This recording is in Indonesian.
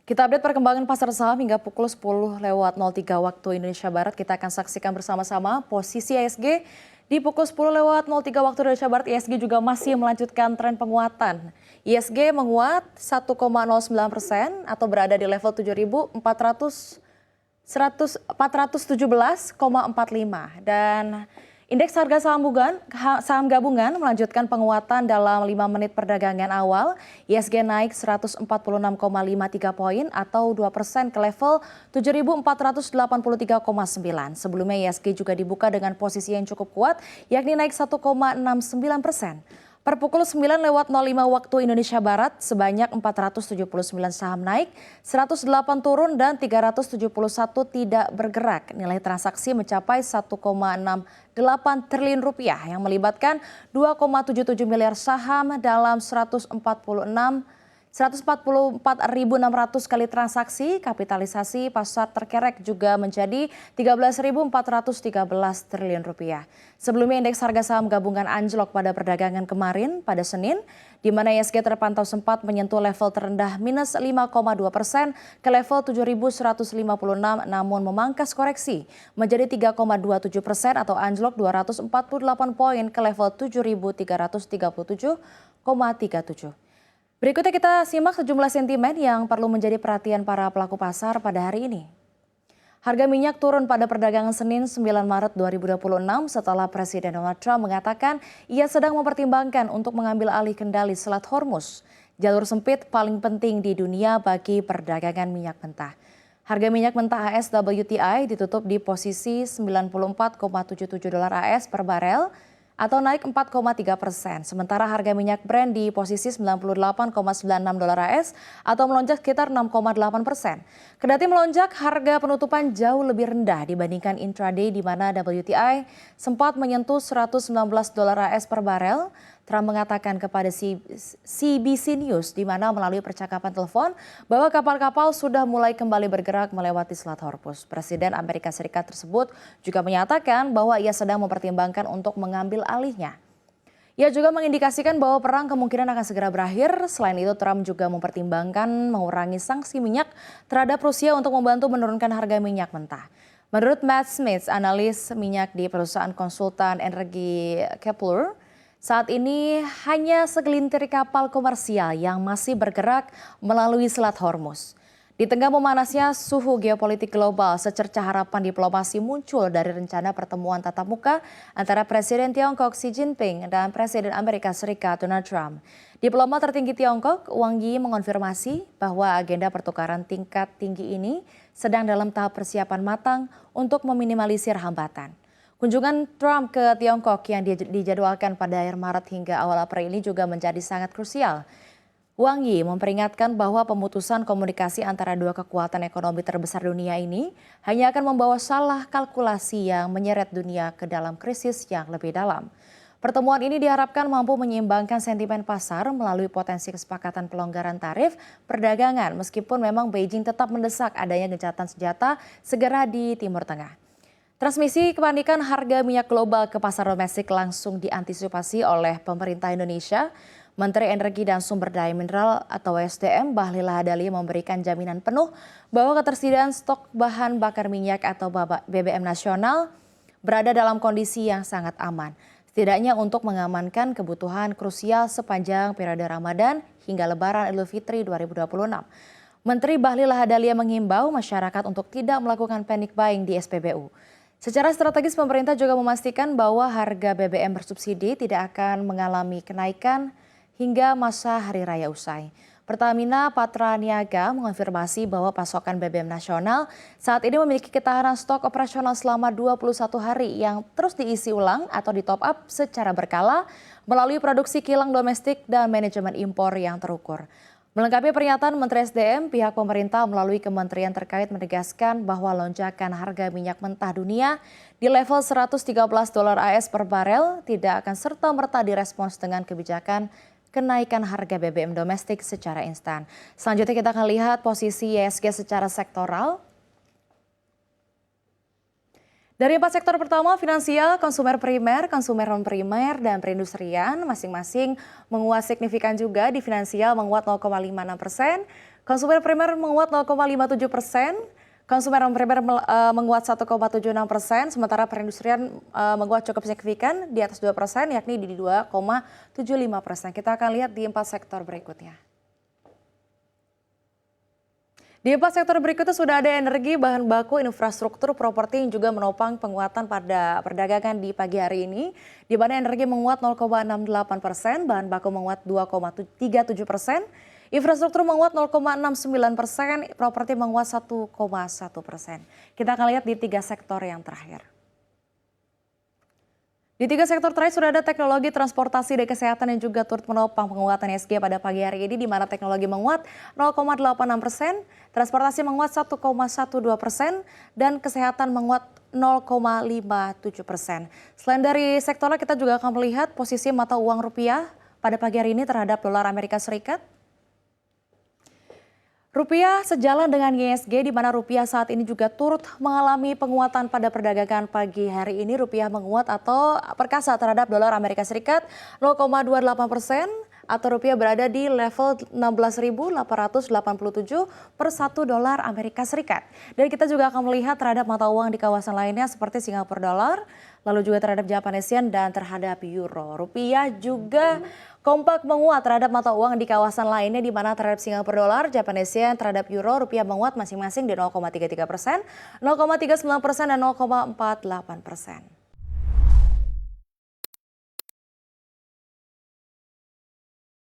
Kita update perkembangan pasar saham hingga pukul 10:03 waktu Indonesia Barat. Kita akan saksikan bersama-sama posisi ISG di pukul 10:03 waktu Indonesia Barat. ISG juga masih melanjutkan tren penguatan. ISG menguat 1,09% atau berada di level 7.417,45 dan indeks harga saham gabungan melanjutkan penguatan dalam 5 menit perdagangan awal. ISG naik 146,53 poin atau 2% ke level 7.483,9. Sebelumnya ISG juga dibuka dengan posisi yang cukup kuat yakni naik 1,69%. Per pukul 9:05 waktu Indonesia Barat, sebanyak 479 saham naik, 108 turun dan 371 tidak bergerak. Nilai transaksi mencapai 1,68 triliun rupiah yang melibatkan 2,77 miliar saham dalam 144.600 kali transaksi. Kapitalisasi pasar terkerek juga menjadi 13.413 triliun rupiah. Sebelumnya indeks harga saham gabungan anjlok pada perdagangan kemarin pada Senin, di mana ISG terpantau sempat menyentuh level terendah minus 5,2% ke level 7.156, namun memangkas koreksi menjadi 3,27% atau anjlok 248 poin ke level 7.337,37. Berikutnya kita simak sejumlah sentimen yang perlu menjadi perhatian para pelaku pasar pada hari ini. Harga minyak turun pada perdagangan Senin 9 Maret 2026 setelah Presiden Donald Trump mengatakan ia sedang mempertimbangkan untuk mengambil alih kendali Selat Hormuz, jalur sempit paling penting di dunia bagi perdagangan minyak mentah. Harga minyak mentah AS WTI ditutup di posisi $94,77 AS per barel, atau naik 4,3%. Sementara harga minyak Brent di posisi $98,96 AS atau melonjak sekitar 6,8%. Kendati melonjak, harga penutupan jauh lebih rendah dibandingkan intraday di mana WTI sempat menyentuh $119 AS per barel. Trump mengatakan kepada CBC News di mana melalui percakapan telepon bahwa kapal-kapal sudah mulai kembali bergerak melewati Selat Hormuz. Presiden Amerika Serikat tersebut juga menyatakan bahwa ia sedang mempertimbangkan untuk mengambil alihnya. Ia juga mengindikasikan bahwa perang kemungkinan akan segera berakhir. Selain itu, Trump juga mempertimbangkan mengurangi sanksi minyak terhadap Rusia untuk membantu menurunkan harga minyak mentah. Menurut Matt Smith, analis minyak di perusahaan konsultan energi Kepler, saat ini hanya segelintir kapal komersial yang masih bergerak melalui Selat Hormuz. Di tengah memanasnya suhu geopolitik global, secercah harapan diplomasi muncul dari rencana pertemuan tatap muka antara Presiden Tiongkok Xi Jinping dan Presiden Amerika Serikat Donald Trump. Diplomat tertinggi Tiongkok, Wang Yi, mengonfirmasi bahwa agenda pertukaran tingkat tinggi ini sedang dalam tahap persiapan matang untuk meminimalisir hambatan. Kunjungan Trump ke Tiongkok yang dijadwalkan pada akhir Maret hingga awal April ini juga menjadi sangat krusial. Wang Yi memperingatkan bahwa pemutusan komunikasi antara dua kekuatan ekonomi terbesar dunia ini hanya akan membawa salah kalkulasi yang menyeret dunia ke dalam krisis yang lebih dalam. Pertemuan ini diharapkan mampu menyeimbangkan sentimen pasar melalui potensi kesepakatan pelonggaran tarif perdagangan meskipun memang Beijing tetap mendesak adanya gencatan senjata segera di Timur Tengah. Transmisi kepanikan harga minyak global ke pasar domestik langsung diantisipasi oleh pemerintah Indonesia. Menteri Energi dan Sumber Daya Mineral atau SDM Bahlil Lahadalia memberikan jaminan penuh bahwa ketersediaan stok bahan bakar minyak atau BBM nasional berada dalam kondisi yang sangat aman. Setidaknya untuk mengamankan kebutuhan krusial sepanjang periode Ramadan hingga Lebaran Idul Fitri 2026. Menteri Bahlil Lahadalia menghimbau masyarakat untuk tidak melakukan panic buying di SPBU. Secara strategis pemerintah juga memastikan bahwa harga BBM bersubsidi tidak akan mengalami kenaikan hingga masa hari raya usai. Pertamina Patra Niaga mengonfirmasi bahwa pasokan BBM nasional saat ini memiliki ketahanan stok operasional selama 21 hari yang terus diisi ulang atau di top up secara berkala melalui produksi kilang domestik dan manajemen impor yang terukur. Melengkapi pernyataan Menteri SDM, pihak pemerintah melalui kementerian terkait menegaskan bahwa lonjakan harga minyak mentah dunia di level $113 AS per barel tidak akan serta-merta direspons dengan kebijakan kenaikan harga BBM domestik secara instan. Selanjutnya kita akan lihat posisi ISG secara sektoral. Dari 4 sektor pertama, finansial, konsumer primer, konsumer non-primer, dan perindustrian masing-masing menguat signifikan juga. Di finansial menguat 0,56%, Konsumen primer menguat 0,57%, konsumen non-primer menguat 1,76%, sementara perindustrian menguat cukup signifikan di atas 2%, yakni di 2,75%. Kita akan lihat di 4 sektor berikutnya. Di 4 sektor berikutnya sudah ada energi, bahan baku, infrastruktur, properti yang juga menopang penguatan pada perdagangan di pagi hari ini. Di mana energi menguat 0,68%, bahan baku menguat 2,37%, infrastruktur menguat 0,69%, properti menguat 1,1%. Kita akan lihat di 3 sektor yang terakhir. Di 3 sektor terakhir sudah ada teknologi, transportasi, dan kesehatan yang juga turut menopang penguatan ISG pada pagi hari ini, di mana teknologi menguat 0,86%, transportasi menguat 1,12%, dan kesehatan menguat 0,57%. Selain dari sektornya, kita juga akan melihat posisi mata uang rupiah pada pagi hari ini terhadap dolar Amerika Serikat. Rupiah sejalan dengan ISG, di mana rupiah saat ini juga turut mengalami penguatan pada perdagangan pagi hari ini. Rupiah menguat atau perkasa terhadap dolar Amerika Serikat 0,28%, atau rupiah berada di level 16.887 per 1 dolar Amerika Serikat. Dan kita juga akan melihat terhadap mata uang di kawasan lainnya seperti Singapura dolar, lalu juga terhadap Japanese yen dan terhadap euro. Rupiah juga kompak menguat terhadap mata uang di kawasan lainnya, di mana terhadap Singapura dolar, Japanese yen, terhadap euro, rupiah menguat masing-masing di 0,33%, 0,39%, dan 0,48%.